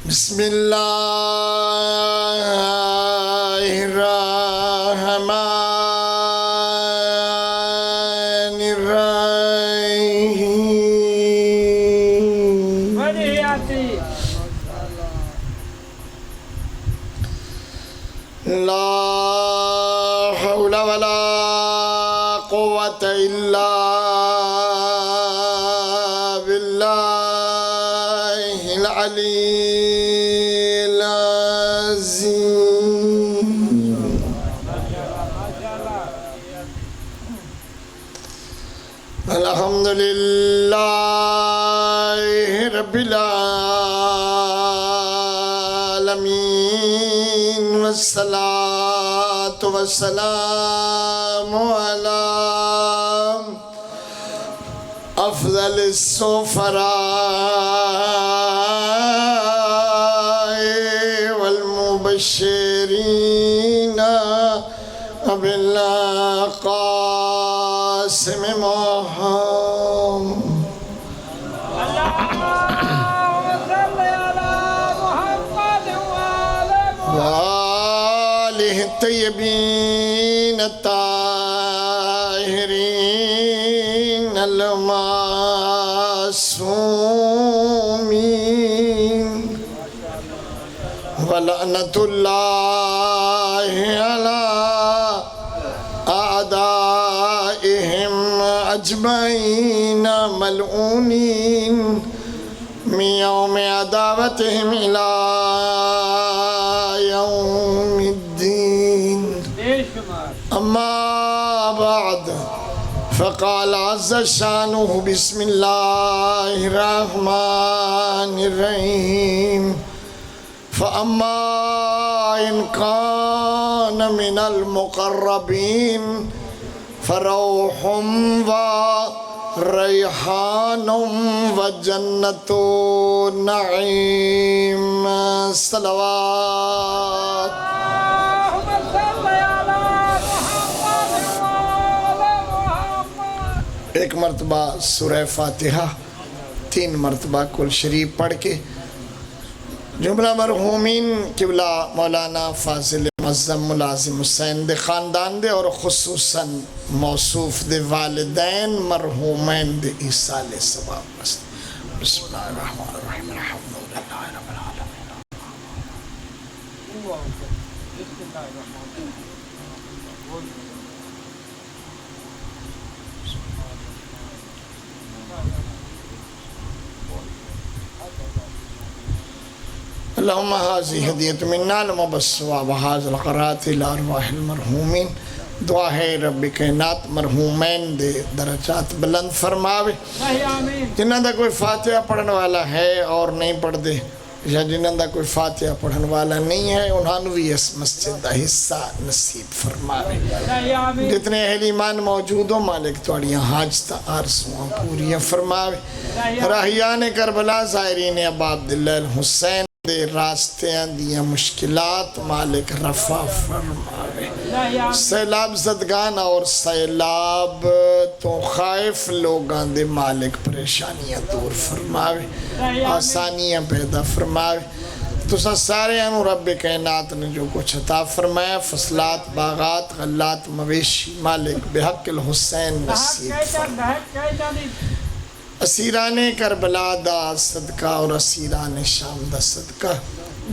بسم اللہ الرحمن الرحیم لا حول ولا قوة الا باللہ العلی الحمدللہ رب العالمین والصلاة والسلام على افضل السفراء والمبشرین بالقاسم محمد وآلہ الطیبین الطاہرین المعصومین ولعنۃ اللہ علی اعدائہم اجمعین ملعونین من یوم عداوتہم الى یوم الدین اما بعد فقال عز شانہ بسم اللہ الرحمن الرحیم فَأَمَّا إِنْ كَانَ مِنَ الْمُقَرَّبِينَ فَرَوْحٌ وَرَيْحَانٌ وَجَنَّةُ نَعِيمٍ صلوات ایک مرتبہ سورہ فاتحہ 3 مرتبہ کل شریف پڑھ کے جملہ مرحومین قبلہ مولانا فاضل معظم ملازم حسین دے خاندان دے اور خصوصاً موصوف دے والدین مرحومین دے ایصال ثواب بسم اللہ الرحمن الرحیم الحمدللہ رب العالمین اللہم حاضی حدیت مننا لمبسوا وحاض القرات الارواح المرحومین دعا ہے رب کائنات مرحومین دے درجات بلند فرماوے جنہ دا کوئی فاتحہ پڑھن والا ہے اور نہیں پڑھ دے یا جنہ دا کوئی فاتحہ پڑھن والا نہیں ہے انہوں بھی اس مسجد دا حصہ نصیب فرماوے جتنے اہل ایمان موجود ہو مالک توڑیاں حاجتہ آرزوان پوریاں فرماوے راہیان کربلا زائرین ابا عبداللہ الحسین دے راستیاں دیا مشکلات مالک رفع فرماوے سیلاب زدگان اور سیلاب تو خائف لوگان دے مالک پریشانیاں دور فرماوے آسانیاں پیدا فرماوے تو سارے انو رب کائنات نے جو کچھ عطا فرمایا فصلات باغات غلات مویشی مالک بحق الحسین نصیب فرماوے اسیران کربلا دا صدقہ اور اسیران شام دا صدقہ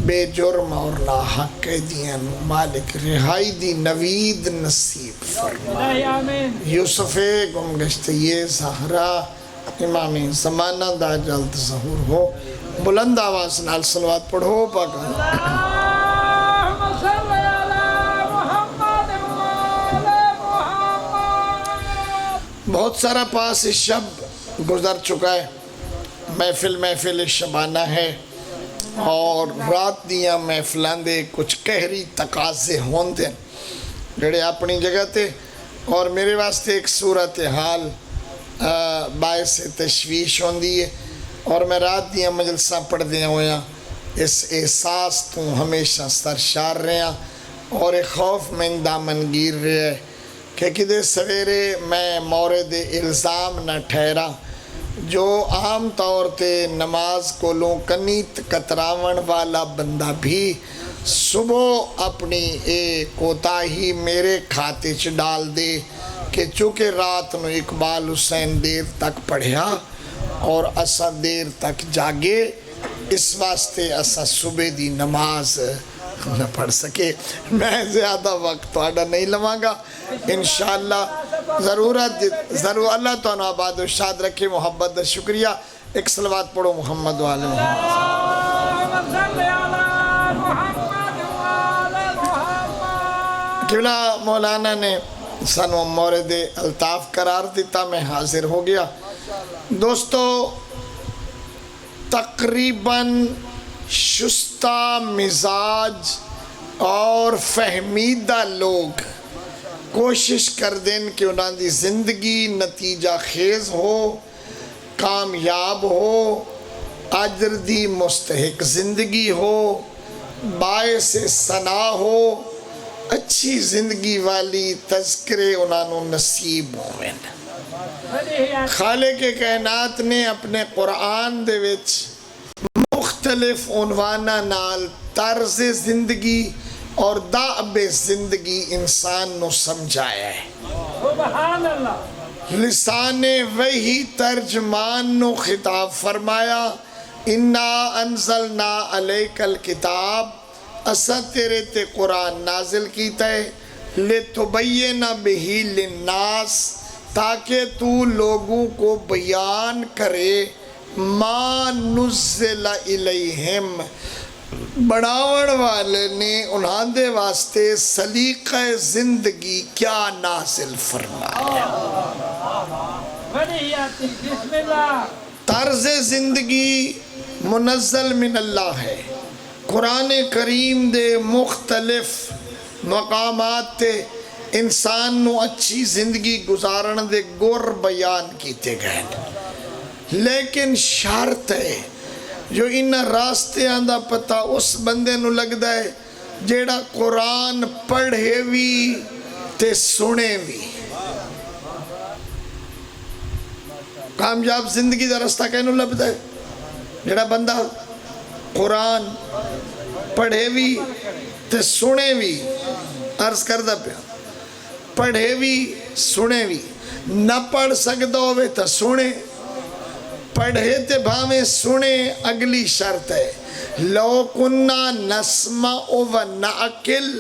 بے جرم اور لاحق قیدیاں مالک رہائی دی نوید نصیب فرمائے یوسف گمگشت یہ زہرا امام زمانہ دا جلد ظہور ہو بلند آواز نال صلوات پڑھو پاکا بہت سارا پاس شب گزر چکا ہے محفل شبانہ ہے اور رات دیاں محفلان دے کچھ قہری تقاضے ہوندے جڑے اپنی جگہ تے اور میرے واسطے ایک صورتحال باعث تشویش ہوندی ہے اور میں رات دیاں مجلساں پڑھ دیا ہویا اس احساس تو ہمیشہ سرشار رہا اور ایک خوف میں دامن گیر رہا ہے کہ کدے سویرے میں مورد الزام نہ ٹھہرا جو عام طور تے نماز کولوں کنیت کتراون والا بندہ بھی صبح اپنی کوتاہی میرے کھاتے چ ڈال دے کہ چونکہ رات نو اقبال حسین دیر تک پڑھیا اور اسا دیر تک جاگے، اس واسطے اسا صبح دی نماز نہ پڑھ سکے۔ میں زیادہ وقت تھوڑا نہیں لواں گا، انشاءاللہ ضرور اللہ تو آباد و شاد رکھے۔ محبت دا شکریہ۔ ایک صلوات پڑھو محمد والے قبلہ مولانا نے سانو مورد الطاف قرار دیتا، میں حاضر ہو گیا۔ دوستو، تقریباً شستہ مزاج اور فہمیدہ لوگ کوشش کر دیں کہ انہاں دی زندگی نتیجہ خیز ہو، کامیاب ہو، اجر دی مستحق زندگی ہو، باعث ثنا ہو، اچھی زندگی والی تذکرے انہوں نصیب ہوئے۔ خالق کائنات نے اپنے قرآن دے وچ مختلف عنوانہ نال طرز زندگی اور دعب زندگی انسان نو سمجھایا ہے۔ سبحان اللہ۔ لسان وحی ترجمان نو خطاب فرمایا، انا انزلنا علیک الکتاب، اسا تیرے تے قرآن نازل کیتا ہے، لتبین بہی للناس، تاکہ تو لوگوں کو بیان کرے، ما نزل الیہم، بڑھاوڑ والے نے انہاں دے واسطے سلیقہ زندگی کیا نازل فرمایا۔ طرز زندگی منزل من اللہ ہے۔ قرآن کریم دے مختلف مقامات تے انسان نو اچھی زندگی گزارن دے گر بیان کیتے گئے، لیکن شرط ہے جو ان راستے آندہ پتا اس بندے نو لگدا ہے جیڑا قرآن پڑھے وی تے سنے وی۔ کامیاب زندگی دا رستہ کہنو لبدا ہے جیڑا بندہ قرآن پڑھے وی تے سنے وی۔ عرض کردہ پیا، پڑھے وی سنے وی، نہ پڑھ سکتا ہوئے تا سنے، پڑھے تے بھاویں سنے اگلی شرط ہے، لو کننا نسمع و نعقل،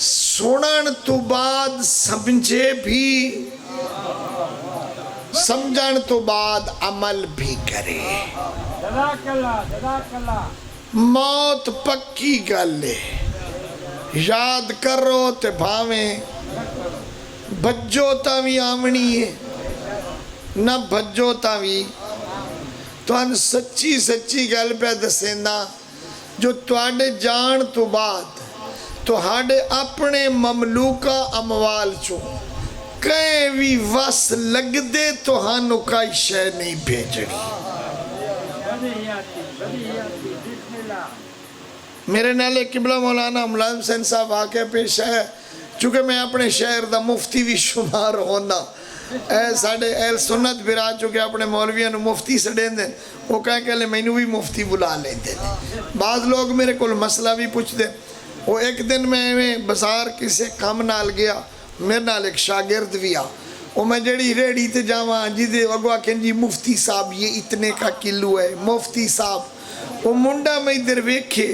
سنن تو بعد سمجھے بھی، سمجھن تو بعد عمل بھی کرے۔ موت پکی گلے، یاد کرو تے بھاویں بھجو تاوی آمنی ہے، نہ بھجو تاوی۔ تو ان سچی سچی گل پہ دسینا، جو تواڈے جان تو بعد تواڈے اپنے مملوکہ اموال چو کہیں بھی وس لگ دے تو ہانو کائی شے نہیں بھیجنی۔ میرے نالے قبلہ مولانا ملازم حسین صاحب واقعہ پیش ہے، چونکہ میں اپنے شہر دا مفتی بھی شمار ہونا، ساڑھے اہل سنت برا چکے اپنے مولویوں نے مفتی سڑیں دیں، وہ کہیں کہ لے میں نے بھی مفتی بلا لیں دیں۔ بعض لوگ میرے کل مسئلہ بھی پوچھ دیں۔ وہ ایک دن میں بازار کسی کام نال گیا، میرے نال ایک شاگرد بھی آ، وہ میں جڑی ریڈی تے جاواں جی دے وگوا کہیں جی مفتی صاحب یہ اتنے کا کلو ہے، مفتی صاحب۔ وہ منڈا میں ادھر ویکھے،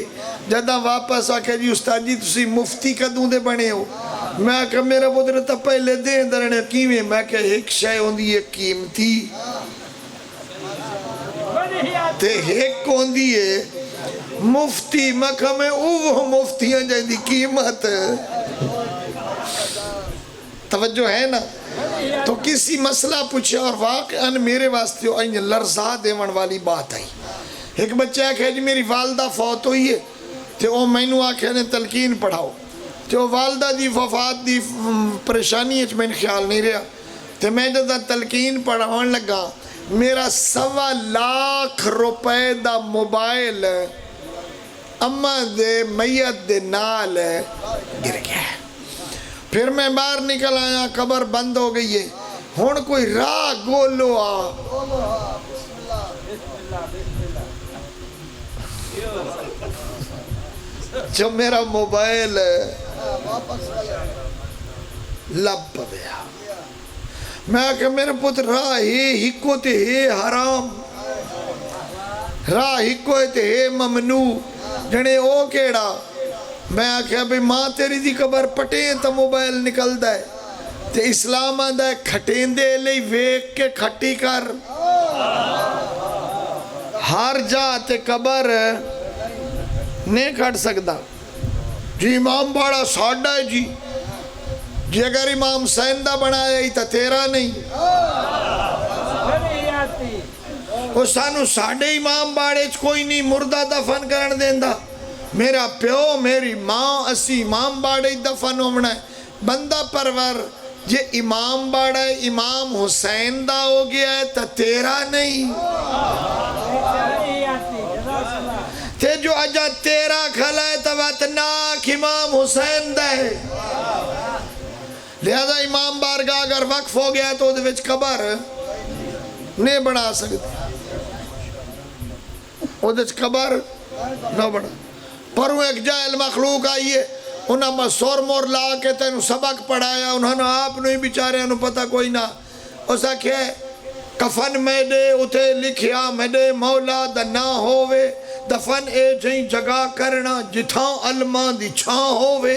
جدہ واپس آکے جی استاد جی تسی مفتی کدوں دے بنے ہو؟ میں کہا میرا پتر تا پہلے دیں درنے کیویں، میں کہا ایک شے ہوندی ہے قیمتی تے ایک ہوندی ہے مفتی۔ میں کہا میں اوہ مفتیاں جائیں دی قیمت توجہ ہے نا۔ تو کسی مسئلہ پوچھے اور واقعاً میرے واسطے لرزا دیون والی بات آئی۔ ایک بچہ کہا جی میری والدہ فوت ہوئی ہے، تو وہ میں نے آکھے نے تلقین پڑھاؤ، تو والدہ دی وفات دی پریشانی ہے میں نے خیال نہیں رہا، تو میں جب تلقین پڑھاؤن لگا، میرا 1.25 لاکھ روپے دا موبائل اماں دے میت دے نال گر گیا۔ پھر میں باہر نکل آیا، قبر بند ہو گئی ہے، ہون کوئی راہ گولو آ جو میرا موبائل لب پویا میں کہ میرے پتر راہ ہکو تے ہے حرام راہ ہکو تے ہے ممنوع جنے او کیڑا میں آکھیا بھئی ماں تیری دی قبر پٹیں تا موبائل نکل دائے تے اسلام آندہ ہے کھٹیں دے لئی ویک کے کھٹی کر ہر جا تے قبر نہیں کھٹ سکتا جی امام باڑا ساڑھا ہے جی جی اگر امام حسین دا بنایا ہی تا تیرا نہیں وہ سانو ساڑھے امام باڑے کوئی نہیں مردہ دفن کرن دیندہ میرا پیو میری ماں اسی امام باڑے دفن ہونا ہے بندہ پرور یہ امام باڑا ہے امام حسین دا ہو گیا ہے تا تیرا نہیں تے جو اجا تیرا کھلا ہے تا وطناک امام حسین دا ہے لہذا امام بارگاہ اگر وقف ہو گیا ہے تو دے وچ قبر نہیں بنا سکتے وہ دے قبر نہ بنا پر وہ ایک جاہل مخلوق آئیے انہوں نے سور مور لا کے تینو سبق پڑھایا انہوں نے آپ نہیں بیچارے انہوں پتہ کوئی نہ اسا کہ کفن میں دے اتھے لکھیا میں دے مولا دا نہ ہووے دفن اے جہیں جگہ کرنا جتھاں علمان دی چھاں ہووے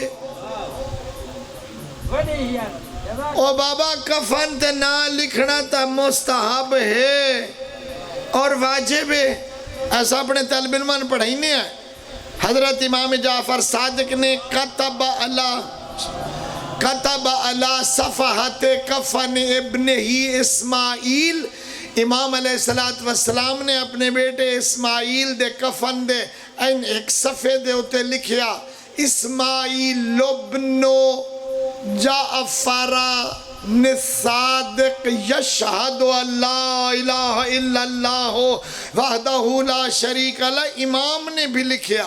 او بابا کفن تے نہ لکھنا تا مستحب ہے اور واجب ہے ایسا اپنے طالب علمان پڑھائی نہیں ہے حضرت امام جعفر صادق نے کتب علی صفحات کفن ابن ہی اسماعیل امام علیہ السلام نے اپنے بیٹے اسماعیل دے کفن دے ایک صفحے دے ہوتے لکھیا اسماعیل ابنو جعفر صادق یشہد اللہ الہ الا اللہ وحدہ لا شریک لہ امام نے بھی لکھیا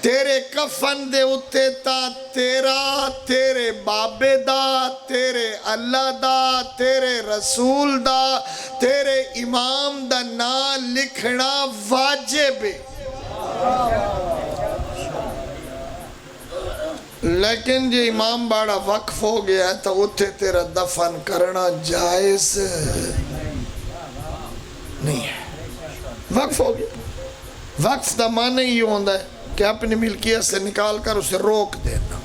تیرے کفن دے اتے تا تیرا تیرے بابے دا تیرے اللہ دا تیرے رسول دا تیرے امام دا نا لکھنا واجب ہے لیکن جو امام باڑا وقف ہو گیا ہے تو اتھے تیرا دفن کرنا جائز نہیں ہے وقف ہو گیا وقف دا معنی ہی ہوندہ ہے کہ اپنی ملکیت سے نکال کر اسے روک دینا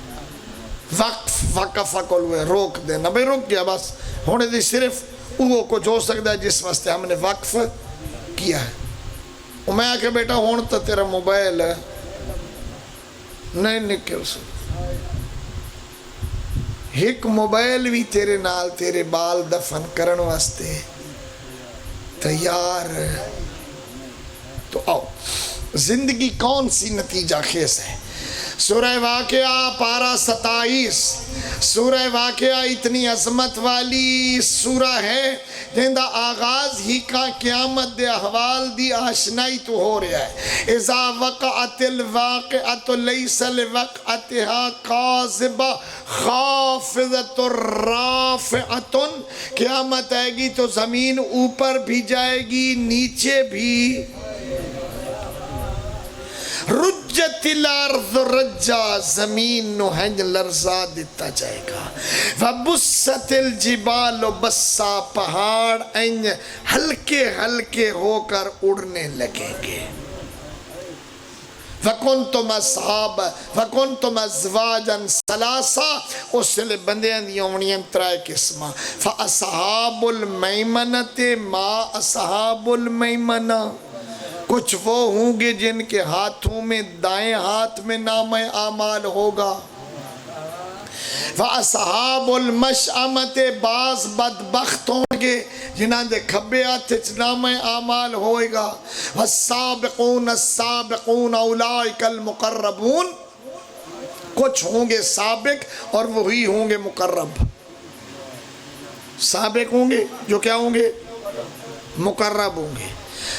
وقف وقف ہوئے روک دینا بھئی روک گیا بس ہونے دی صرف وہ کچھ ہو سکتا ہے جس واسطے ہم نے وقف کیا ہے میں آکے بیٹا ہون تو تیرا موبائل نہیں نکل سکتا ایک موبائل بھی تیرے نال تیرے بال دفن کرن واسطے تیار تو آؤ زندگی کون سی نتیجہ خیز ہے سورہ واقعہ پارہ 27 سورہ واقعہ اتنی عظمت والی سورہ ہے جن دا آغاز ہی کا قیامت دے احوال دی آشنائی تو ہو رہا ہے اذا وقعت الواقعت لیس لوقعتها قاذبہ خافضت رافعت قیامت آئے گی تو زمین اوپر بھی جائے گی نیچے بھی رجت الارض رجا زمین نو ہنج لرزا دیتا جائے گا وبست الجبال بسا پہاڑ انج ہلکے ہلکے ہو کر اڑنے لگیں گے وَكُنْتُمْ أَزْوَاجًا ثَلَاثًا اس سے بندیاں دیاں اونیاں ترائے قسمہ فَأَصْحَابُ الْمَيْمَنَةِ مَا أَصْحَابُ الْمَيْمَنَةِ کچھ وہ ہوں گے جن کے ہاتھوں میں دائیں ہاتھ میں نام اعمال ہوگا وَأَصْحَابُ الْمَشْأَمَةِ بعض بدبخت ہوں گے جنہاں دے کھبے ہاتھ نام اعمال ہوئے گا وَالسَّابِقُونَ السَّابِقُونَ أُولَئِكَ الْمُقَرَّبُونَ کچھ ہوں گے سابق اور وہی ہوں گے مقرب سابق ہوں گے جو کیا ہوں گے مقرب ہوں گے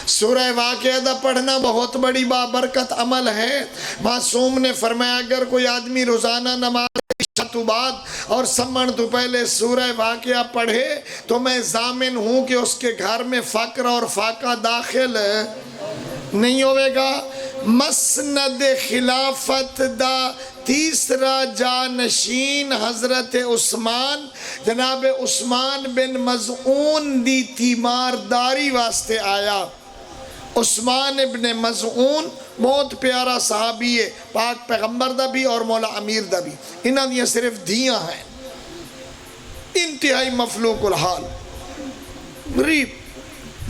سورہ واقعہ دا پڑھنا بہت بڑی بابرکت عمل ہے معصوم نے فرمایا اگر کوئی آدمی روزانہ نماز تو بعد اور سمن تو پہلے سورہ واقعہ پڑھے تو میں ضامن ہوں کہ اس کے گھر میں فقر اور فاقہ داخل نہیں ہوئے گا۔ مسند خلافت دا تیسرا جانشین حضرت عثمان، جناب عثمان بن مظعون دی تیمارداری واسطے آیا۔ عثمان ابن مظعون بہت پیارا صحابی ہے، پاک پیغمبر دا بھی اور مولا امیر دا بھی، انہاں دیاں صرف دھیاں ہیں، انتہائی مفلوق الحال، غریب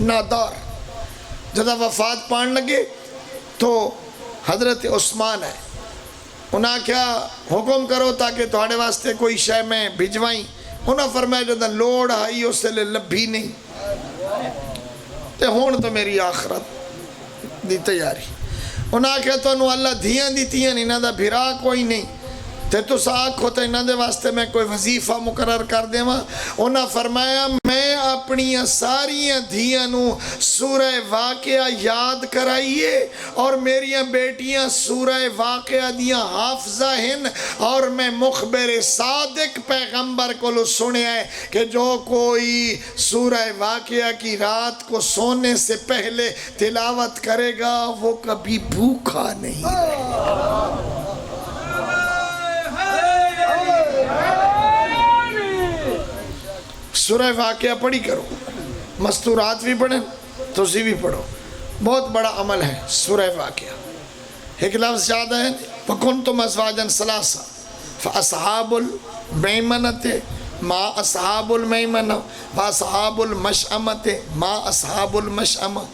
نادار۔ جدہ وفات پان لگے تو حضرت عثمان ہے، انہاں کیا حکم کرو تاکہ تھوڑے واسطے کوئی شے میں بھجوائیں، انہاں فرمایا جدہ لوڑ آئی اس سے لبھی نہیں تے ہون تو میری آخرت دی تیاری۔ انہاں کہا تو انہوں اللہ دھیاں دیتی ہیں، انہاں دا بھرا کوئی نہیں تے تو ساکھ ہوتا انہاں دے واسطے میں کوئی وظیفہ مقرر کر دے ماں۔ انہاں فرمایا میں اپنی ساریاں دھیاں نو سورہ واقعہ یاد کرائیے اور میریاں بیٹیاں سورہ واقعہ دیاں حافظہ ہیں، اور میں مخبر صادق پیغمبر کو لو سنے ہے کہ جو کوئی سورہ واقعہ کی رات کو سونے سے پہلے تلاوت کرے گا وہ کبھی بھوکا نہیں رہے گا۔ سورہ واقعہ پڑھی کرو، مستورات بھی پڑھیں توسی بھی پڑھو، بہت بڑا عمل ہے سورہ واقعہ۔ ایک لفظ یاد ہے وَكُنْتُمْ أَزْوَاجًا ثَلَاثًا فَأَصْحَابُ الْمَيْمَنَةِ مَا أَصْحَابُ الْمَيْمَنَةِ وَأَصْحَابُ الْمَشْأَمَةِ مَا أَصْحَابُ الْمَشْأَمَةِ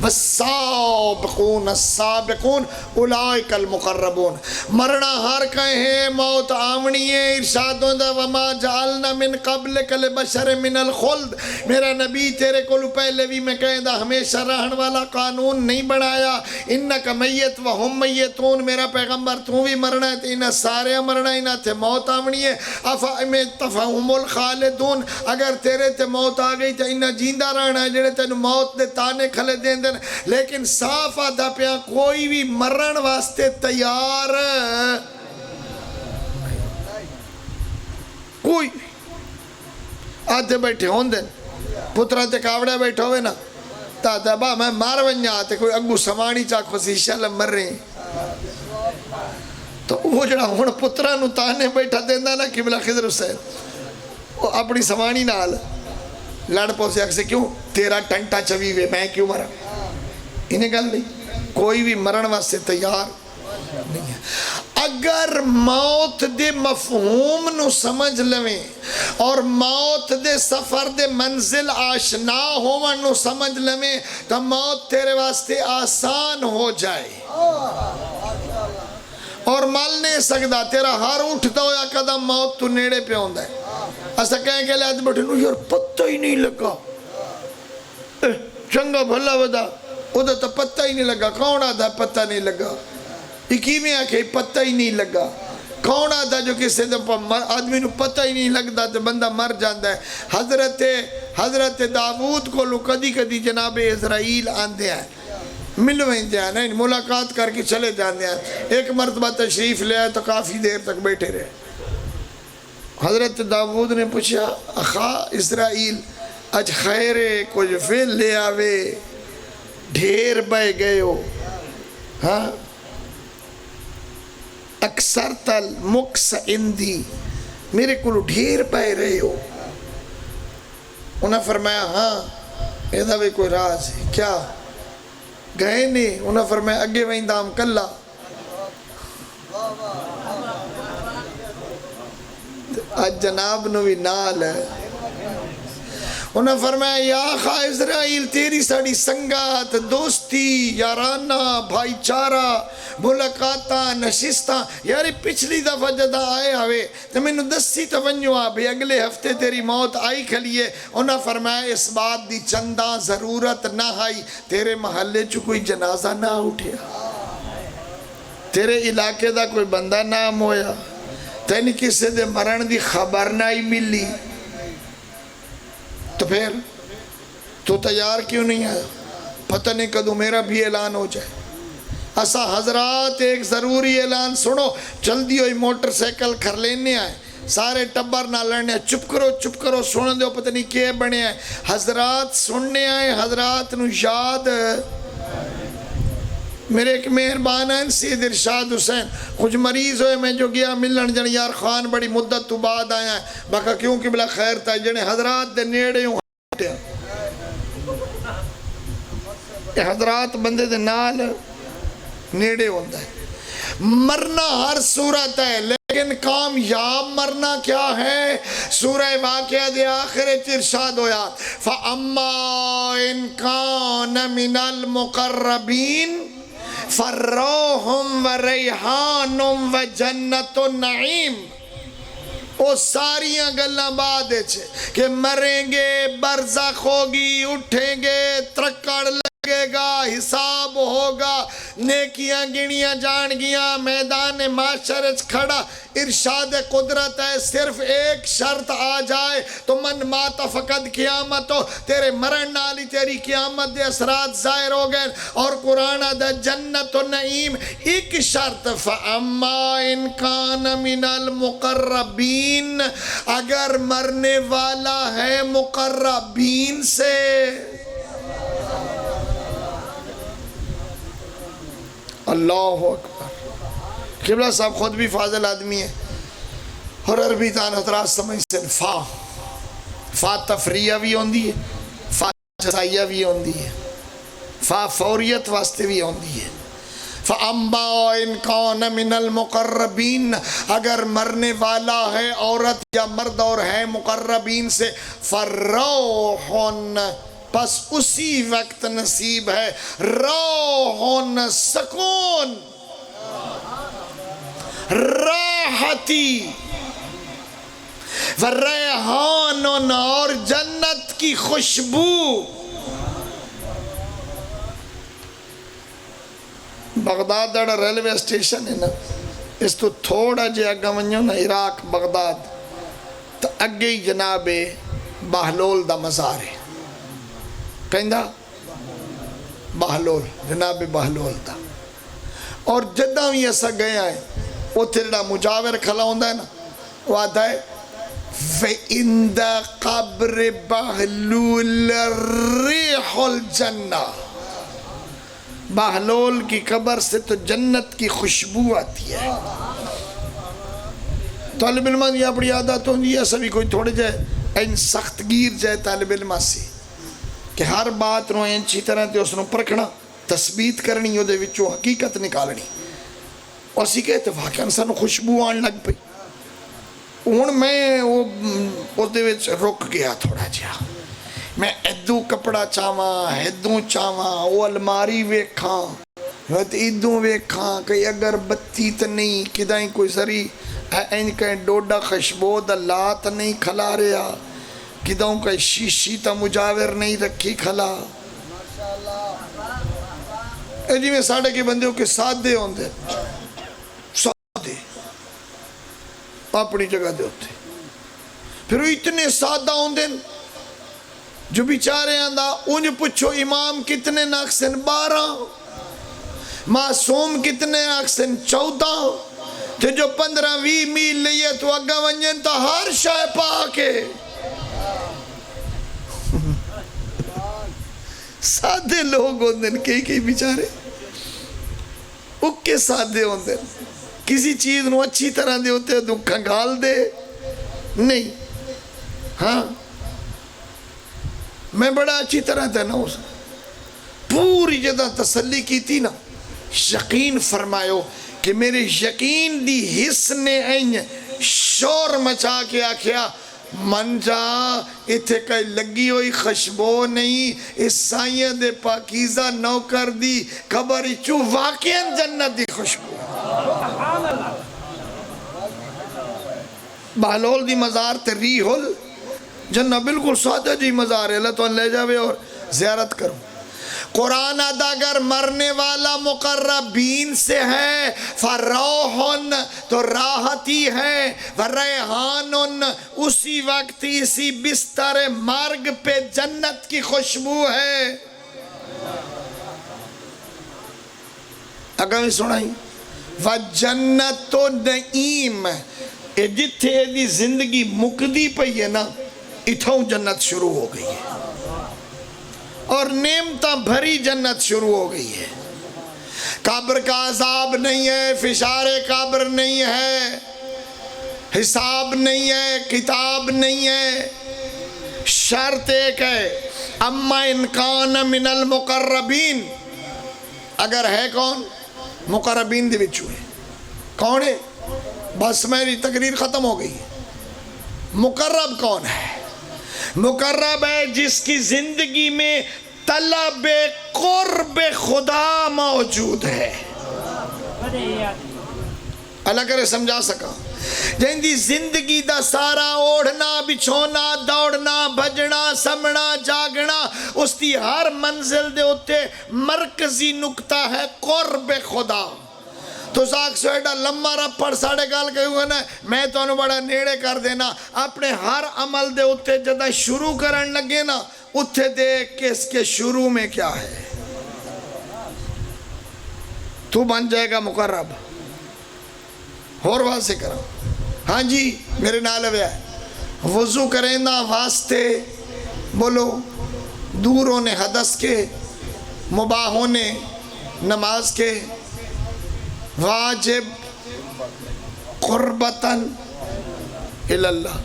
والسابقون السابقون اولئک المقربون۔ مرنا ہر کہیں موت آمنی ہے، ارشاد ہوندہ وما جعلنا من قبلک لبشر من الخلد، میرا نبی تیرے کو پہلے بھی میں کہیں دا ہمیشہ رہن والا قانون نہیں بنایا، انکا میت وہم میتون، میرا پیغمبر تو بھی مرنا ہے تو انہا سارے مرنا، انہا تے موت آمنی ہے۔ افائمت تفہم الخالدون، اگر تیرے تے موت آگئی تو انہا جیندہ رہنا ہے، جڑے تے موت دے تانے کھلے دیں دن، لیکن صاف آدھا پیا کوئی بھی مرن واسطے تیار کوئی آدھے بیٹھے ہون دن پترہ تے کاوڑے بیٹھے ہوئے نا تا دبا میں مار بن جاتے کوئی اگو سمانی چاک خوشی شلم مر رہے ہیں تو وہ جڑا ہون پترہ نو تانے بیٹھا دیندہ نا قبلہ خضر حسین وہ اپنی سمانی نال لڑ پوسے اکسے کیوں تیرا ٹنٹا چویوے میں کیوں مرا، انہیں گل نہیں، کوئی بھی مرن واسطے تیار نہیں ہے۔ اگر موت دے مفہوم نو سمجھ لویں اور موت دے سفر دے منزل آشنا ہوون نو سمجھ لویں تو موت تیرے واسطے آسان ہو جائے اور مل نہیں سکتا، تیرا ہر اٹھتا ہویا قدم موت تو نیڑے پہ ہوندہ ہے۔ ایسا کہیں کہ لئے بیٹھے نو یار پتہ ہی نہیں لگا، چنگا بھلا ودا ادھا تو پتہ ہی نہیں لگا، کون آدھا پتہ نہیں لگا، ایکی میں آکے پتہ ہی نہیں لگا، کون آدھا جو کسی آدمی نو پتہ ہی نہیں لگتا تو بندہ مر جاندہ ہے۔ حضرت داود کو لو کدی کدی جناب اسرائیل آندے ہیں، ملویں جانا ہے، ملاقات کر کے چلے جاندے ہیں، ایک مرتبہ تشریف لے آئے تو کافی دیر تک بیٹھے رہے۔ حضرت داود نے پوچھا اخا اسرائیل اج خیرے کچھ فیل لے آوے، ڈھیر بے گئے ہو، ہاں اکثر تل مکس اندی، میرے کو ڈھیر بے رہے ہو۔ انہاں فرمایا ہاں ایدہ بھی کوئی راز ہے کیا گئے نہیں، انہاں فرمایا اگے وہیں دام کلا، آج جناب نوی نال ہے۔ انہاں فرمایا یا خواہ اسرائیل تیری ساڑی سنگات دوستی یارانہ بھائی چارہ ملاقاتاں نشستاں یاری پچھلی دفعہ جدہ آئے ہوئے تو میں نے دسی توجہ آبے اگلے ہفتے تیری موت آئی کھلیے۔ انہاں فرمایا اس بات دی چندہ ضرورت نہ آئی، تیرے محلے چو کوئی جنازہ نہ اٹھیا، تیرے علاقے دا کوئی بندہ نام ہویا، تینی کسے دے مرن دی خبر نہ ہی ملی، تو پھر تو تیار کیوں نہیں ہے؟ پتہ نہیں کدو میرا بھی اعلان ہو جائے۔ اسا حضرات ایک ضروری اعلان سنو، جلدی ہوئی موٹر سیکل کر لینے آئے، سارے ٹبر نہ لڑنے چپ کرو سن دو پتہ نہیں کیا بنے ہیں حضرات سننے آئے حضرات نو یاد میرے ایک مہربان ہیں سید ارشاد حسین کچھ مریض ہوئے میں جو گیا ملن جن یار خان بڑی مدت تو بعد آیا ہے بکا کیوں کہ بلا خیر تھا جنے حضرات دے نیڑے ہوں حضرات بندے دے نال نیڑے ہوندہ ہے مرنا ہر صورت ہے لیکن کامیاب مرنا کیا ہے سورہ واقعہ دے آخر ارشاد ہویا فَأَمَّا إِن كَانَ مِنَ الْمُقَرَّبِينَ فَرَّوْحٌ وَرَيْحَانٌ وَجَنَّةُ النَّعِيمِ وہ ساریاں گلہ بعد چھے کہ مریں گے برزخ ہوگی اٹھیں گے ترکڑ لگے گا حساب ہوگا نیکیاں گنیاں جان گیاں میدان معاشرت کھڑا ارشاد قدرت ہے صرف ایک شرط آ جائے تو من مات فقد قیامت ہو تیرے مرن نالی تیری قیامت دے اثرات ظاہر ہو گئے اور قرآن دا جنت و نعیم ایک شرط فَأَمَّا إِن كَانَ مِنَ الْمُقَرَّبِينَ اگر مرنے والا ہے مقربین سے اللہ اکبر قبلہ صاحب خود بھی فاضل آدمی ہے اور عربی دان حضرات سمجھ سے فا تفریہ بھی ہوندی ہے فا جزائیہ بھی ہوندی ہے فا فوریت واسطے بھی ہوندی ہے فَأَمَّا إِن كَانَ مِنَ الْمُقَرَّبِينَ اگر مرنے والا ہے عورت یا مرد اور ہے مقربین سے فَرَّوْحٌ بس اسی وقت نصیب ہے روحن سکون راحتی وریحان اور جنت کی خوشبو بغداد دڑا ریلوے اسٹیشن ہے نا اس تو تھوڑا جے اگا ونجو نا عراق بغداد تو اگے ہی جناب بہلول دا مزار ہے کہندہ بہلول جناب بہلول دا اور جدہ بھی ایسا گیا ہے وہ تیرا مجاور کھلا ہوندہ ہے نا وہ آتا ہے وَإِنْدَ قَبْرِ بَحْلُولَ رِيحُ الْجَنَّةِ بہلول کی قبر سے تو جنت کی خوشبو آتی ہے طالب علمہ یہ بڑی عادت ہوندی ہے ایسا بھی کوئی تھوڑے جائے این سخت گیر جائے طالب علمہ سے کہ ہر بات نو انچی طرح تے اس نو پرکھنا تثبیت کرنی ہو دے وچو حقیقت نکالنی اور اسی کہتے واقعا انسان خوشبو آن لگ پئی ہن میں اس دے وچ رک گیا تھوڑا جہا میں ادو کپڑا چاواں ادو چاواں وہ الماری ویکھاں ادو ویکھاں کہ اگر بتی تے نہیں کدائیں کوئی سری این کہیں ڈوڈا خشبو دا لات نہیں کھلا رہا کداؤں کا شیشی تا مجاور نہیں رکھی کھلا اے جی میں ساڑھے کے بندے ہو کے سادے ہوندے سادے اپنی جگہ دے ہوتے پھر وہ اتنے سادہ ہوندے جو بیچارے آندہ انج پچھو امام کتنے ناکسن 12 معصوم کتنے ناکسن 14 تے جو 15-20 میل لئے تو اگا ونجن تا ہر شاہ پا کے سادے لوگ ہوندن کئی بیچارے اکے سادے ہوندن کسی چیز نو اچھی طرح دے ہوتے دکھا گال دے نہیں ہاں میں بڑا اچھی طرح تھا نا اس پوری جدہ تسلی کی تھی نا یقین فرمائیو کہ میرے یقین دی حس نے این شور مچا کے آکھیا من جا اتھے کئی لگی ہوئی خشبو نہیں اس سائیہ دے پاکیزہ نوکر دی خبری چو واقعاً جنت دی خوشبو بہلول دی مزار تے ریحل جنہ بالکل سادہ جی مزار ہے اللہ تو لے جاوے اور زیارت کرو قرآن اگر مرنے والا مقربین سے ہے فروحن تو راحتی ہے وریحانن اسی وقت اسی بستر مرگ پہ جنت کی خوشبو ہے اگر میں سنائی وجنت و نعیم یہ جتھے دی زندگی مکدی پئی ہے نا اتھوں جنت شروع ہو گئی ہے اور نعمتاں بھری جنت شروع ہو گئی ہے. قبر کا عذاب نہیں ہے، فشار قبر نہیں ہے، حساب نہیں ہے، کتاب نہیں ہے. شرط ایک ہے، اما ان کان من المقربین، اگر ہے کون مقربین دے وچوں ہے. کون ہے؟ بس میری تقریر ختم ہو گئی. مقرب کون ہے؟ مقرب ہے جس کی زندگی میں طلب قرب خدا موجود ہے. اللہ کرے سمجھا سکا. جن دی زندگی دا سارا اوڑھنا بچھونا دوڑنا بھجنا سمنا جاگنا اس دی ہر منزل دے ہوتے مرکزی نکتہ ہے قرب خدا. تو ساکھ سویڈا لمبا رپڑ ساڑے گال کہے ہوئے نا میں تو انہوں بڑا نیڑے کر دینا اپنے ہر عمل دے ہوتے جدہ شروع کرن لگے نا اتھے دیکھ کہ اس کے شروع میں کیا ہے. تو بن جائے گا مقرب. اور واسے کرو. ہاں جی میرے نال ہے وضو کریں نا واسطے بولو دور ہونے حدث کے مباح ہونے نماز کے واجب قربتاً اللہ،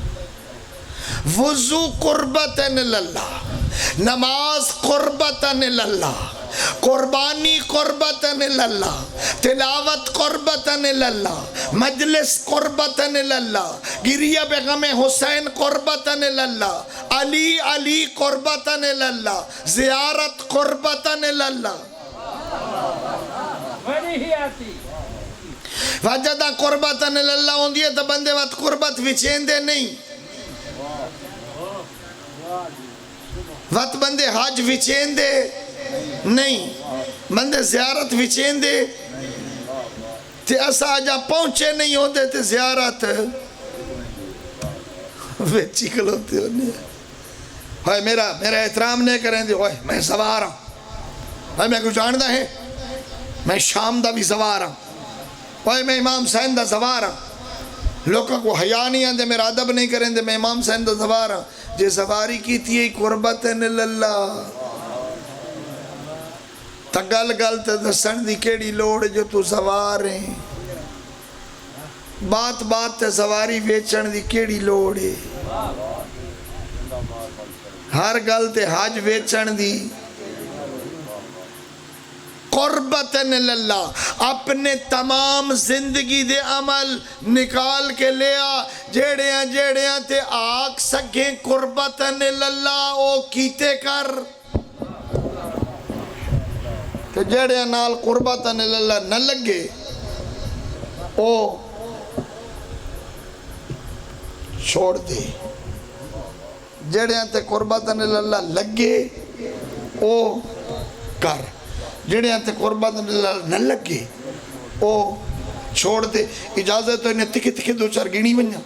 وضو قربتاً اللہ، نماز قربتاً اللہ، قربانی قربتاً اللہ، تلاوت قربتاً اللہ، مجلس قربتاً اللہ، گریہ بیغم حسین قربتاً اللہ، علی علی قربتاً اللہ، زیارت قربتاً اللہ. وجدہ قربتاً اللہ ہوندی ہے تو بندے وقت قربت وچیندے نہیں. وقت بندے حج وچیندے نہیں، بندے زیارت وچیندے تے اسا جا پہنچے نہیں ہوندے تے زیارت ویچی کلوتے ہونے. ہوئے میرا احترام نہیں کریں دے. ہوئے میں سوار ہوں، ہوئے میں کچھ جاندہ ہے، میں شام دا بھی سوار ہوں، ہوئے میں امام حسین دا سوار ہوں. لوگوں کو حیا نہیں آندے میرا ادب نہیں کریں دے میں امام حسین دا سوار ہوں. جے سواری کی تھی قربتاً اللہ تا گل گل تے دسن دی کیڑی لوڑ جو تو سوار ہیں. بات بات تے سواری ویچن دی کیڑی لوڑ ہے. ہر گل تے حج ویچن دی. قربتاً اللہ اپنے تمام زندگی دے عمل نکال کے لیا جیڑیاں تے آگ سکیں قربتاً اللہ او کیتے کر کہ جیڑیاں نال قربتاً اللہ نہ لگے او چھوڑ دے. جیڑیاں تے قربتاً اللہ لگے او کر، جڑیاں تے قربتاً اللہ نہ لگے او چھوڑ دے. اجازت تو انہیں تکھے تکھے دو چار گینی بنیا.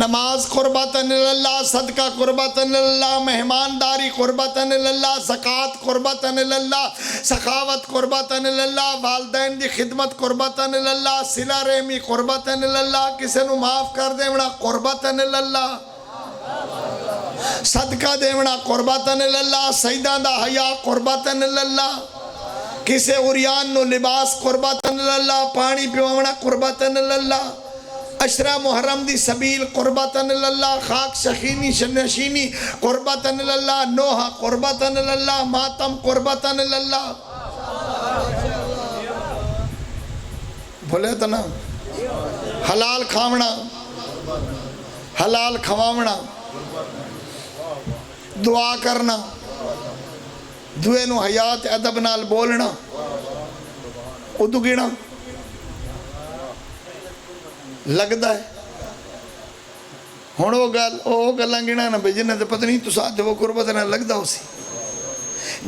نماز قربتاً اللہ، صدقہ قربتاً اللہ، مہمانداری قربتاً اللہ، زکوٰۃ قربتاً اللہ، سخاوت قربتاً اللہ، والدین دی خدمت قربتاً اللہ، صلہ رحمی قربتاً اللہ، کسے نو معاف کر دیونا قربتاً اللہ، صدقہ دیونا قربتاً اللہ، سیدان دا حیا قربتاً اللہ، کسے عریان نو لباس قربتاً اللہ، پانی پیونا قربتاً اللہ، عشرہ محرم دی سبیل قربتاً اللہ، خاک شخینی شنشینی قربتاً اللہ، نوحہ قربتاً اللہ، ماتم قربتاً اللہ. بھولے تو نا حلال کھاونا، حلال کھواونا، دعا کرنا، دوے نو حیات ادب نال بولنا، ادو گینا لگدا ہے. ہون او گلہ گینا نا بجنہ تے پتہ نہیں تو ساتھ وہ قربت نہ لگدا ہو سی.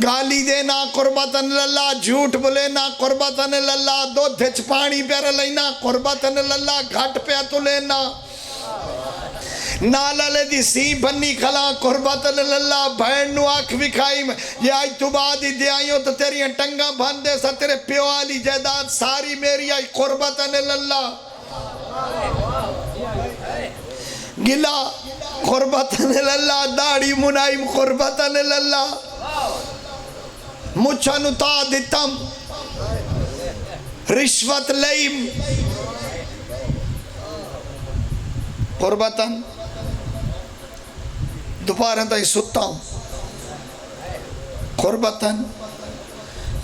گالی دینا قربتاً اللہ، جھوٹ بولے نا قربتاً اللہ، دو دھچ پانی پیرا لینا قربتاً اللہ، گھٹ پہ تو لینا، نالالے دی سی بنی کھلا قربتاً اللہ، بہن نو آنکھ بکھائی یہ آج تو بعد ہی دے آئیوں تو تیری انٹنگا بھاندے سا تیرے پیو آلی جائیداد ساری میری آئی قربتاً اللہ. گلا قربتن اللہ، داڑی منائم قربتن اللہ، مچھا نتا دیتم رشوت لئیم قربتن، دوپہریں تائی ستا ہوں قربتن،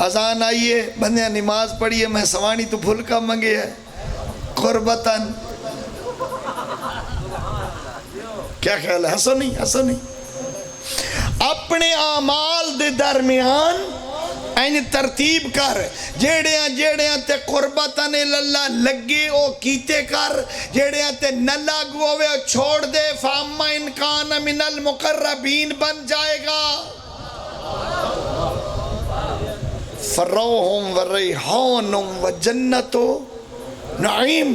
اذان آئیے بندیاں نماز پڑھیے میں سوانی تو پھلکا منگے ہے قربتن. کیا خیال ہے؟ ہسو نہیں ہسو نہیں. اپنے اعمال دے درمیان این ترتیب کر، جیڑیاں تے قربتن اللہ لگے او کیتے کر، جیڑیاں تے نہ لگوے چھوڑ دے. فاما ان کان من المقربین بن جائے گا. فروحم و ریحانم و جنت و نعیم،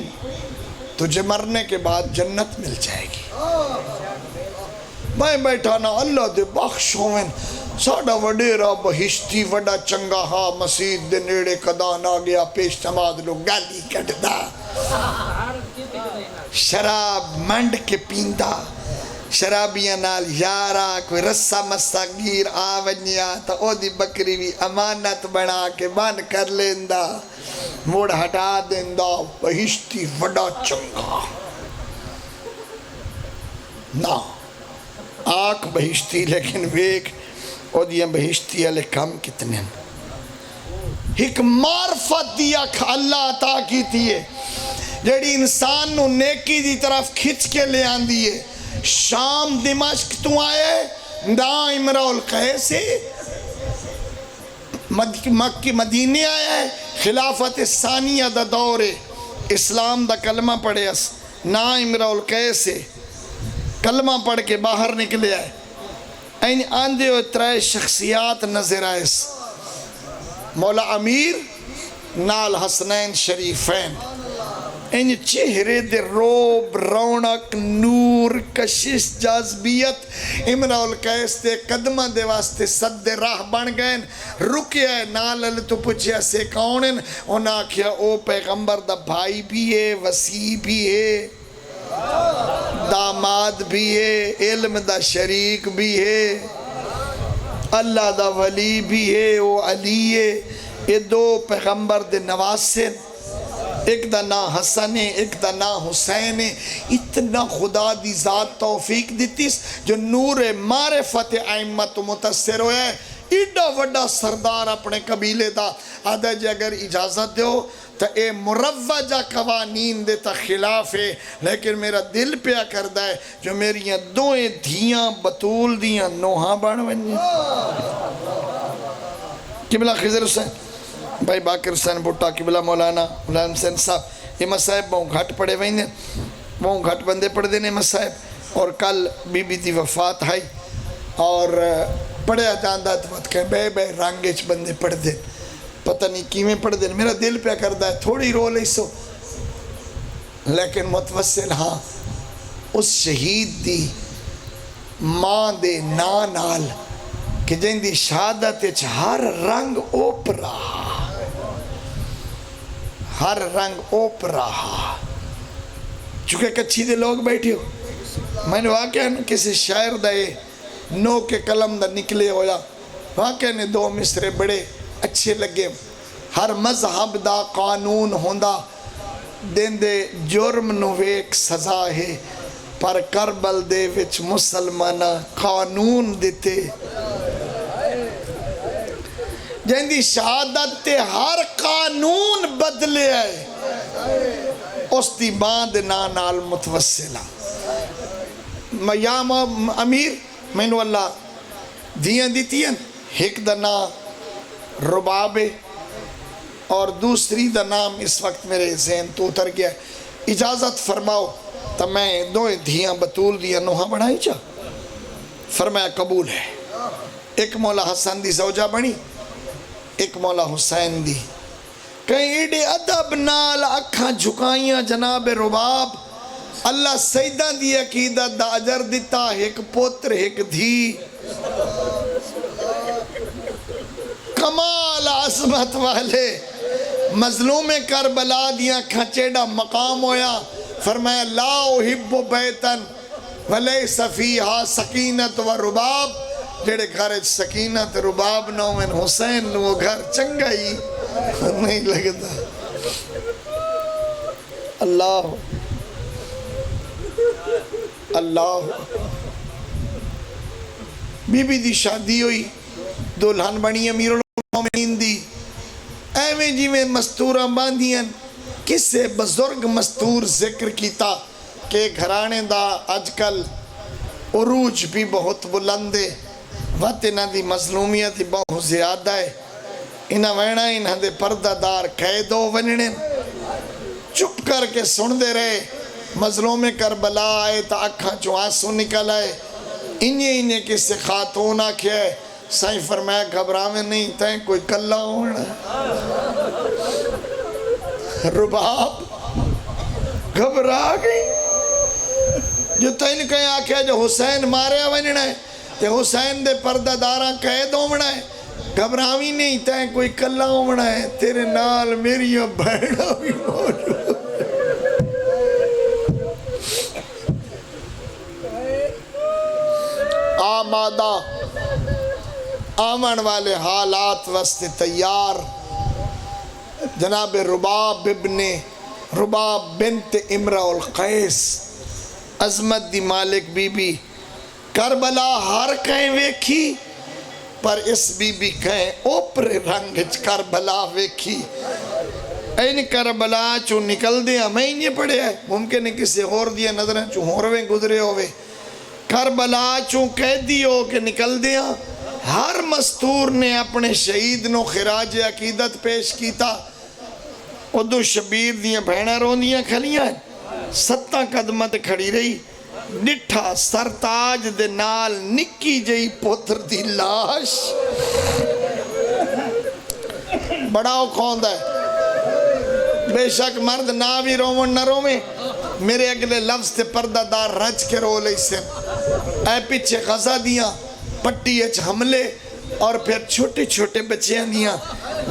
تجھے مرنے کے بعد جنت مل جائے گی. میں بیٹھا نا اللہ دے بخش ہوئن ساڑا وڈیرا بہشتی وڈا چنگا ہا مسجد دے نیڑے قدان آ گیا پیش نماز لو گالی کٹ دا شراب منڈ کے پیندہ شرابیاں نال یارا کوئی رسا مسا گیر آونیا تا او دی بکری بھی امانت بنا کے بان کر لیندہ موڑ ہٹا دیندہ بہشتی وڈا چنگا نا آنکھ بہشتی لیکن ویک او دیا بہشتی علی کم کتنے ایک معرفت دیا اللہ عطا کی تیئے جیڑی انسان نو نیکی دی طرف کھچ کے لے آن دیئے. شام دمشق تو آئے دا امرہ القیس مکی مدینے آیا ہے خلافت ثانیہ دا دور اسلام دا کلمہ پڑھے اس نا امرہ القیس کلمہ پڑھ کے باہر نکلے آئے. این آندے ہوئے ترائے شخصیات نظر آئے، مولا امیر نال حسنین شریفین. این چہرے دے روب رونق نور کشش جاذبیت امرہ القیس دے قدمہ دے واسطے صد راہ بن گئے. رکے آئے نال تو پوچھے سے کونن انہاں کیا او پیغمبر دا بھائی بھی ہے، وسیع بھی ہے، داماد بھی ہے، علم دا شریک بھی ہے، اللہ دا ولی بھی ہے، وہ علی ہے. یہ دو پیغمبر دے نواسے، ایک دا نا حسن ہے ایک دا نا حسین ہے. اتنا خدا دی ذات توفیق دیتیس جو نور معرفت ائمت متاثر ہویا ہے. ایڈا وڈا سردار اپنے قبیلے دا آدھا جی اگر اجازت دیو تو اے مروجہ قوانین دیتا خلاف ہے، لیکن میرا دل پیا کردہ ہے جو میری دوئیں دھیاں بطول دیاں نوہاں بڑھ بنی. قبلہ خضر حسین بھائی باقر حسین بھٹا، قبلہ مولانا حسین صاحب، یہ مسائب بہن گھٹ پڑے ہوئے ہیں، بہن گھٹ بندے پڑھ دینے مسائب. اور کل بی بی دی وفات ہے اور پڑھیا جاندہ تو بات کہیں بے رانگیچ بندے پڑھ دیں، پتہ نہیں کیویں پڑھ دیں. میرا دل پیا کردہ ہے تھوڑی رول ہے سو، لیکن متوسل ہاں اس شہید دی ماں دے نال کہ جن دی شہادت ہر رنگ اوپرا، ہر رنگ اوپرا. چونکہ کچھی دے لوگ بیٹھے ہو، میں نے واقعہ کسی شاعر دے نو کے قلم دا نکلے ہویا، واقعہ نے دو مصرے بڑے اچھے لگے. ہر مذہب دا قانون ہوندہ دین دے جرم نو ایک سزا ہے، پر کربل دے وچ مسلمانہ قانون دیتے جن دی شہادت تے ہر قانون بدلے آئے. اس دی باند نال متوسلہ میام امیر مینو اللہ دیاں دیتی ہیں، ایک دا نام ربابے اور دوسری دا نام اس وقت میرے ذہن تو اتر گیا. اجازت فرماؤ تو میں دوئے دھیاں بطول دیا نوہاں بڑھائی چاہ. فرمایا قبول ہے. ایک مولا حسن دی زوجہ بنی، ایک مولا حسین دی. کہیں ایڈے ادب نال اکھاں جھکائیاں جناب رباب. اللہ سیدہ دی عقیدت دا اجر دیتا، ایک پوتر ایک دھی. کمال عظمت والے مظلوم کربلا دیاں کھچیڑا مقام ہویا. فرمایا لا احب بیتن وَلَيْسَ فِيهَا سَكِينَةٌ وَرُبَابٌ جڑے گھر سکینت رباب نو من حسین نو وہ گھر چنگا ہی نہیں لگتا. اللہ اللہ بی بی دی شادی ہوئی دلہن بنی امیر المومنین دی ایویں جی میں مستوراں باندھیاں کسے بزرگ مستور ذکر کیتا کہ گھرانے دا آج کل عروج بھی بہت بلندے وقت انہاں دی مظلومیت بہت زیادہ ہے. انہاں وینا انہاں دے پردہ دار قید ہو وننے چپ کر کے سن دے رہے. مظلوم کربلا آئے تا اکھاں چو آنسو نکل آئے. انہیں کسی خاتون آکھیا ہے سائیں فرمایا گھبراویں نہیں تائیں کوئی کلہ ہونا. رباب گھبرا گئی جو تین کہیں آکھیا جو حسین مارے وننا ہے تے حسین دے پردہ داراں قید ہونا ہے. گھبراویں نہیں تائیں کوئی کلہ ہونا ہے. تیرے نال میری بہنہ بھی موجود. آمادہ آمن والے حالات وسط تیار جناب رباب بنت امرأ القیس عظمت دی مالک بی بی کربلا ہر کہیں ویکھی پر اس بی بی کہیں اوپر رنگ کربلا ویکھی. این کربلا چو نکل دیا میں ہی نہیں پڑھے ہے ممکن ہے کسی غور دیا نظریں چو ہورویں گزرے ہوئے. کربلا چوں قیدی ہو کے نکل دیا ہر مستور نے اپنے شہید نو خراج عقیدت پیش کیتا. ادو شبیر دیاں بہنہ روندیاں کھلیاں 7 قدمت کھڑی رہی. ڈٹھا سرتاج دے نال نکی جئی پتر دی لاش بڑا اوکھوند ہے. بے شک مرد نہ بھی رومن نہ رومیں میرے اگلے لفظ تے پردہ دار رج کے رو لئی سے اے پیچھے غزہ دیاں پٹی اچ حملے اور پھر چھوٹے چھوٹے بچیاں دیاں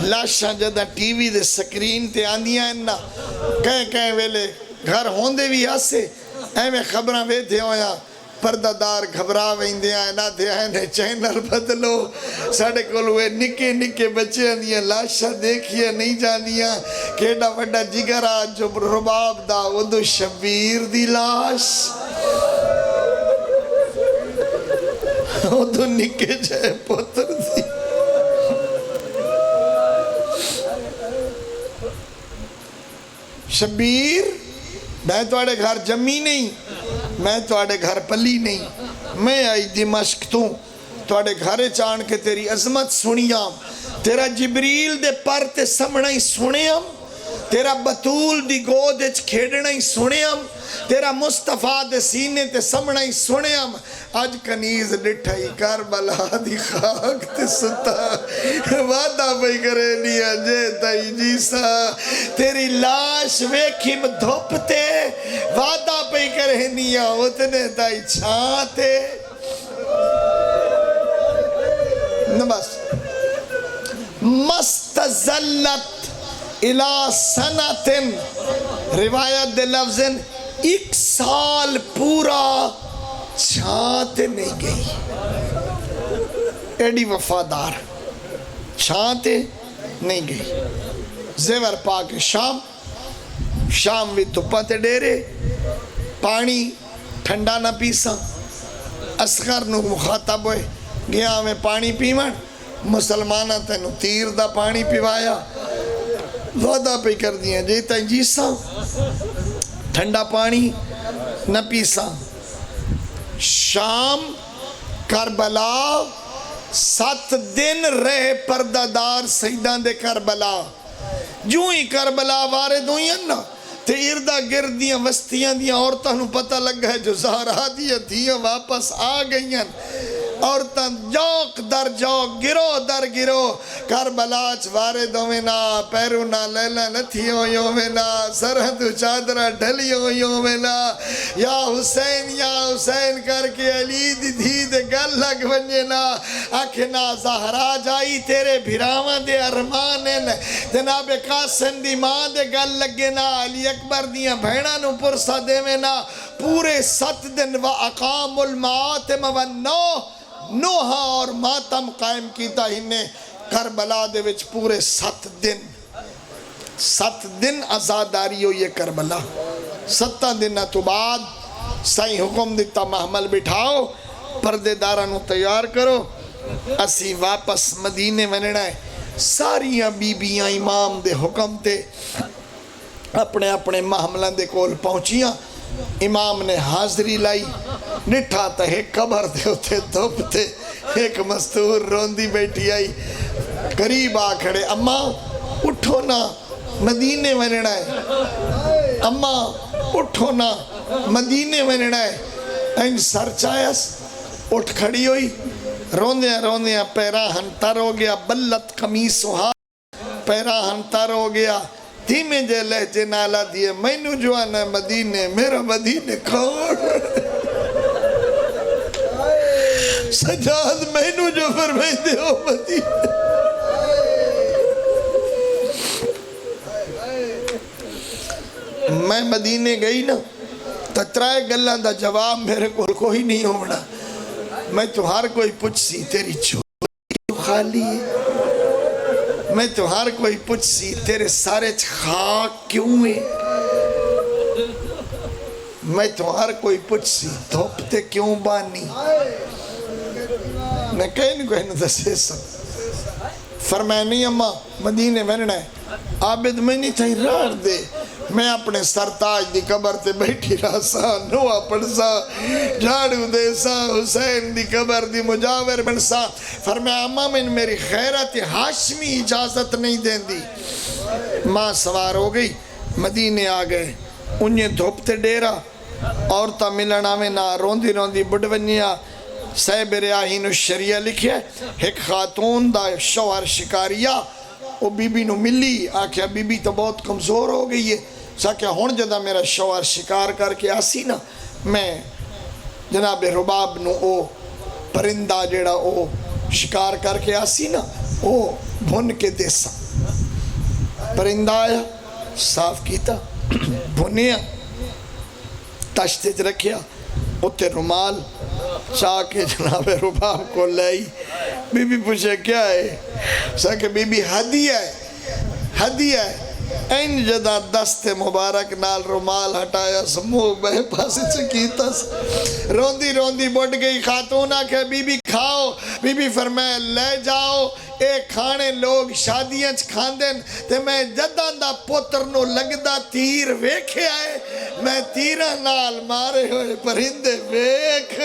لاشاں جدہ ٹی وی دے سکرین تے آندیاں انہا کہیں ویلے گھر ہوندے بھی آسے میں خبراں ویدھے ہویا پردہ دار گھبرا ویندیاں نہ دیا چینل بدلو ساڑھے کولوے نکے نکے بچیاں دیاں لاشاں دیکھیا نہیں جاندیاں کیڑا وڈا جگرہ جو رباب دا ودو شبیر دی لاش ودو نکے جائے پتر دی. شبیر میں توڑے گھر جمی نہیں میں توڑے گھر پلی نہیں میں آئی دمشق توڑے گھر چان کے تیری عظمت سنیاں تیرا جبریل دے پر تے سمنا ہی سنیاں تیرا بطول دی گود اچ کھیڑنا ہی سنیاں تیرا مصطفیٰ دے سینے تے سمنا ہی سنیاں آج کنیز ڈٹھائی کربلا دی خاک تے ستا وعدہ پہ کرے نیا جے تائی جیسا تیری لاش ویکھیم دھوپتے وعدہ پہ کرے نیا اتنے تائی چھانتے. نماز مستزلت الى سنتن روایت دے لفظن 1 سال پورا چھانتے نہیں گئی. ایڈی وفادار چھانتے نہیں گئی. زیور پاک شام بھی تپاتے ڈیرے پانی ٹھنڈا نہ پیسا. اصغر نو مخاطب ہوئے گیا میں پانی پیمن مسلمانہ تینو تیر دا پانی پیوایا وعدہ پہ کر دیا جیتا جیسا ٹھنڈا پانی نہ پیسا. شام کربلا 7 دن رہے پردہ دار سیدان دے کربلا جو ہی کربلا وارد ہوئی نا تے اردہ گردیاں وستیاں دیاں عورتاں نو پتہ لگ گئے جو زہرا دیاں واپس آ گئیاں عورتاں جوک در جوک گرو در گرو کربلاچ وارد ہوئینا پیرونا لیلہ نتھی ہوئینا سرحد چادرہ ڈھلی ہوئینا یا حسین کر کے علی دی دید گل لگ ونجینا آکھنا زہرا جائی تیرے بھراوان دے ارمانن جناب قاسم دی ماں دے گل لگینا علی اکبر دیاں بھیڑا نو پرسا دے وینا پورے 7 دن وَأَقَامُ الْمَآتِمَ وَالنُّوحَ اور ماتم قائم کیتا ہی نے کربلا دے وچ پورے 7 دن آزاداری ہوئی ہے کربلا 7 دن تو بعد سائیں حکم دیتا محمل بٹھاؤ پردے دارانو تیار کرو اسی واپس مدینے وننا ہے ساریاں بیبیاں امام دے حکم تے اپنے اپنے محملان دے کول پہنچیاں امام نے حاضری لائی نٹھا تا ایک قبر دے ہوتے دھوپ تے ایک مستور روندی بیٹھی آئی قریب آ کھڑے اماں اٹھو نا مدینے وننا ہے اماں اٹھو نا مدینے وننا ہے این سر چایس اٹھ کھڑی ہوئی روندیاں پیراہن تر ہو گیا بلت قمیص سہا پیراہن تر ہو گیا دھیمے جے لہجے نالا دیئے مینو جو آنا مدینے میرا مدینے کون سجاد مینو جو فرمائی دے ہو مدینے میں مدینے گئی نا تترائے گلان دا جواب میرے کو کوئی نہیں ہونا میں تو ہر کوئی پوچھ سی تیری چوری خالی ہے میں تو ہر کوئی پوچھ سی تیرے سارے خاک کیوں ہے میں تو ہر کوئی پوچھ سی دھوپتے کیوں بانی میں کہیں نہ دسے سب فرمایا نہیں اماں مدینے وننا ہے عابد میں نہیں تھا رار دے میں اپنے سرتاج دی قبر تے بیٹھی رہا سا نوہ پڑھ سا جھاڑو دے سا حسین دی قبر دی مجاور بن سا فرمایا اماں میں میری خیرت ہاشمی اجازت نہیں دین دی ماں سوار ہو گئی مدینے آ گئے انہیں دھوپتے ڈیرا عورتہ ملنا میں نہ روندی بڑونیا صاحب ریاحین الشریعہ لکھے ایک خاتون دا شوہر شکاریہ وہ بی بی نو ملی آکھیا بی بی تو بہت کمزور ہو گئی ہے ساکھیا ہون جدہ میرا شوہر شکار کر کے آسی نا میں جناب رباب نو او پرندہ جڑا او شکار کر کے آسی نا او بھن کے دیسا پرندہ آیا صاف کیتا بھنیا تشتے رکھیا اتے رومال چاہ کے جناب رباب کو لائی بی بی پوچھے کیا ہے ساکہ بی بی ہدیہ ہے این جدہ دست مبارک نال رومال ہٹایا سمو بے پاسی چکیتا روندی بڑھ گئی خاتون آکھے بی بی کھاؤ بی بی فرمائے لے جاؤ ایک کھانے لوگ شادیاں کھاندن تے میں جدہ دا پتر نو لگدہ تیر ویکھے آئے میں تیرہ نال مارے ہوئے پرندے ویکھ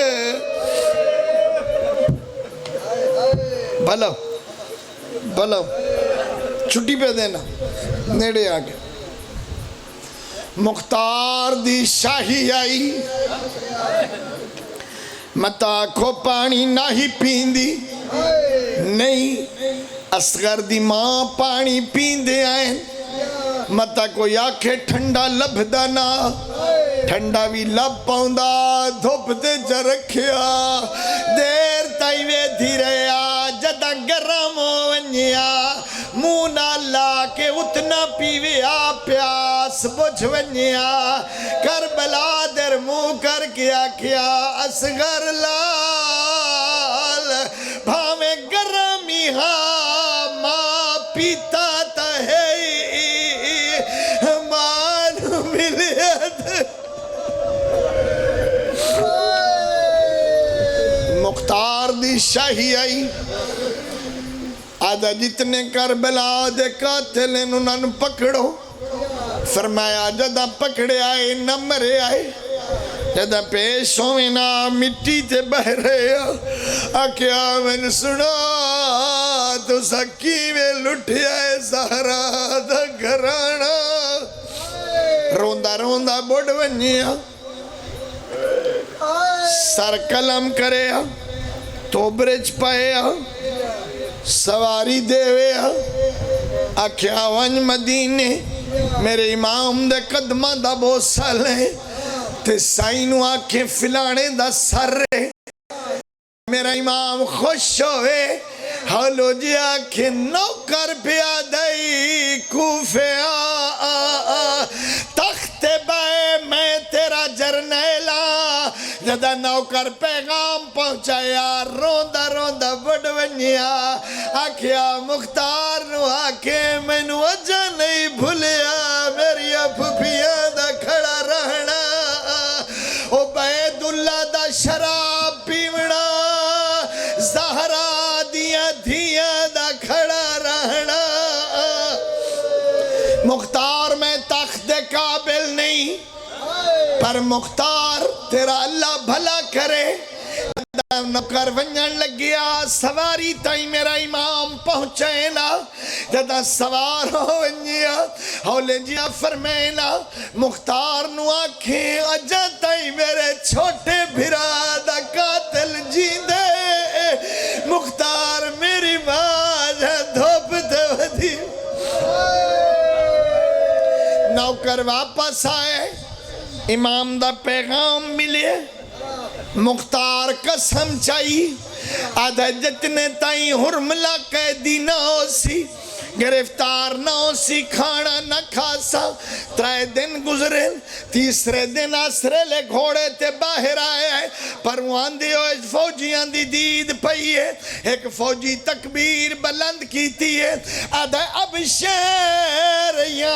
بھلو چھٹی پہ دینا نیڑے آگے مختار دی شاہی آئی متا کو پانی نہ ہی پیندی نہیں اصغر دی ماں پانی پیندے آئیں متا کوئی آکھے ٹھنڈا لبھدا نا ٹھنڈا بھی لب پاؤندا دھوپ دے جا رکھیا دیر تائیوے دھی رہیا جدہ گرم ونیا مونا لا کے اتنا پیوے آ پیاس بجھ ونیا کربلا در مو کر کے آکھیا اصغر لال بھاویں گرمی ہاں ماں پیتا تا ہے مختار دی شاہی آئی آدھا جتنے کربلا دے قاتل انہوں پکڑو فرمایا جدہ پکڑے آئے نمرے آئے جدہ پیش ہوئے نا مٹی تے بہ رہے آکھیا میں سنا تو سکی میں لٹھیا ہے سہرا دا گھرانا روندہ بڑھ ونیا سر کلم کرے تو برج پائے سواری دے آکھیا ون مدینے میرے امام دے قدمہ دا بوسا لے تے سائنو آکھیں فلانے دا سر رہے میرا امام خوش ہوئے ہلو جی آکھیں نوکر پیا دائی کوفے تخت بائے میں تیرا جرنیل جدا نوکر پیغام پہنچایا روندا روندا بڑھ ونیا آکھیا مختار نو آکھے مینوں اجا نہیں بھولیا میری پھپھیاں دا کھڑا رہنا عبید اللہ دا شراب پیونا زہرا دیاں دھیاں دا کھڑا رہنا مختار میں تخت قابل نہیں پر مختار تیرا اللہ بھلا کرے نوکر ونجن لگیا سواری تائیں میرا امام پہنچے نا جدا سوار ہو ونجیا ہولے جیا فرمینا مختار نو آنکھیں اجا تائیں میرے چھوٹے بھرا دا قاتل جیندے مختار میری باز دھوپ دودی نوکر واپس آئے امام دا پیغام ملے مختار قسم چاہی آدھا جتنے تائیں حرملہ قیدی نہ ہو سی گرفتار نہ ہو سی کھانا نہ کھاسا 3 دن گزرے تیسرے دن آسرے لے گھوڑے تے باہر آئے ہیں پر وہاں دی ہوئے فوجیاں دی دید پئی ہے ایک فوجی تکبیر بلند کیتی ہے آدھا اب شیر یا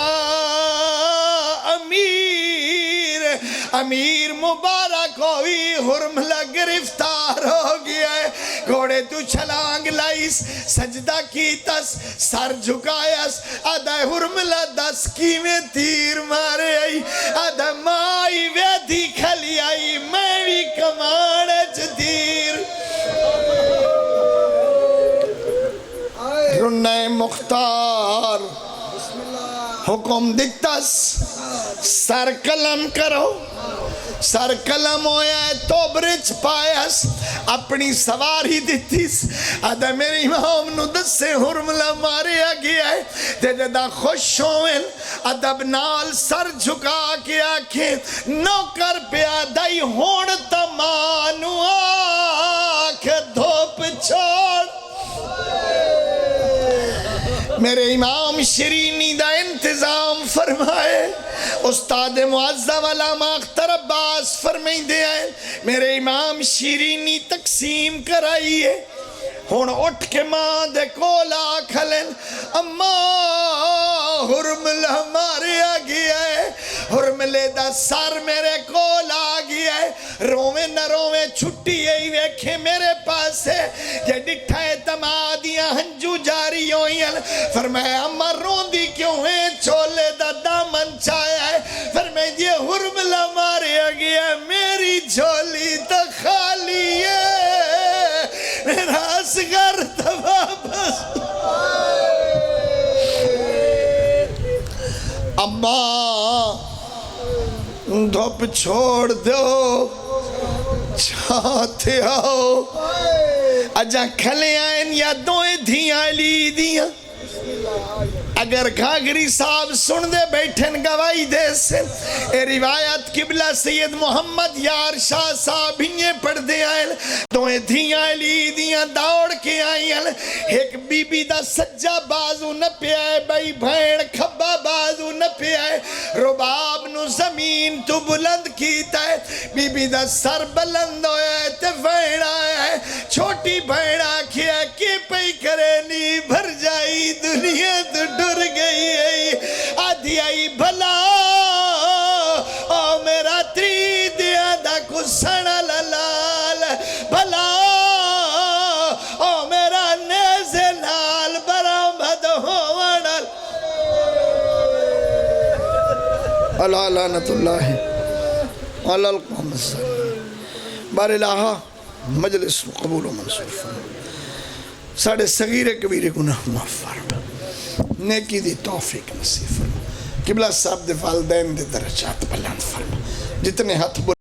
امیر مبارک ہوئی حرملہ گرفتار ہو گیا ہے گھوڑے تو چھلانگ لائیس سجدہ کیتس سر جھکایس آدھا حرملہ 10 کی میں تیر مارے آئی آدھا مائی ویدھی کھلی آئی میں بھی کمانے تیر رنہ مختار حکم دکتس سر قلم کرو سر قلم ہویا ہے تو برچ پایس اپنی سواری دیتیس آدھا میری امام نو 10 سے حرملہ ماریا گیا ہے تے جدا خوش ہوئن ادب نال سر جھکا کے آنکھیں نوکر پہ آدھائی ہون تمانو آنکھ دھوپ چھوڑ میرے امام شیرینی دا انتظام فرمائے استاد معظم علامہ اختر عباس فرمائیں دے آئے میرے امام شیرینی تقسیم کرائیے ہون اٹھ کے ماں دے کولا کھلن اماں حرملہ ماریا گیا ہے حرملے دا سر میرے کولا گیا ہے رومے نہ رومے چھٹی یہی ویکھے میرے پاس ہے یہ ڈٹھائے تمادیاں ہنجو جاری ہوئی ہیں فرمایا اماں روندی کیوں ہے چولے دا دامن چایا ہے فرمایا یہ حرملہ ماریا گیا ہے میری جھولی تا خالی ہے میرا اسگر تا واپس اماں دھوپ چھوڑ دو چاہتے ہو اجا کھلے آئین یا دوئے دھیاں لی دیاں اگر گھاگری صاحب سن دے بیٹھن گواہی دے سے اے روایت قبلہ سید محمد یار شاہ صاحب ہی پڑھ دے آئین دوئے دھیاں لی دیاں دوڑ کے آئین ایک بی بی دا سجا بازو نہ پہ آئے بھائی بھین کھبا بازو نہ پہ آئے رباب نو زمین تو بلند کیتا ہے بی بی دا سر بلند ہویا ہے تے بھین آیا ہے چھوٹی بھین آکھیا کی پئی کرے نی بھر جائی دنیا تو ڈر گئی ہے آدھی آئی بھلا او میرا تری دیا دا کسنا لال بھلا او میرا نیزے نال برامد ہوانال اللہ لعنت اللہ علی القوم الظالمین بار الہا مجلس قبول و منصور فرما ساڑھے صغیر کبیر گناہ معاف فرما نیکی دی توفیق نصیب فرما قبلہ صاحب دے والدین دے درجات بلند فرما جتنے ہاتھ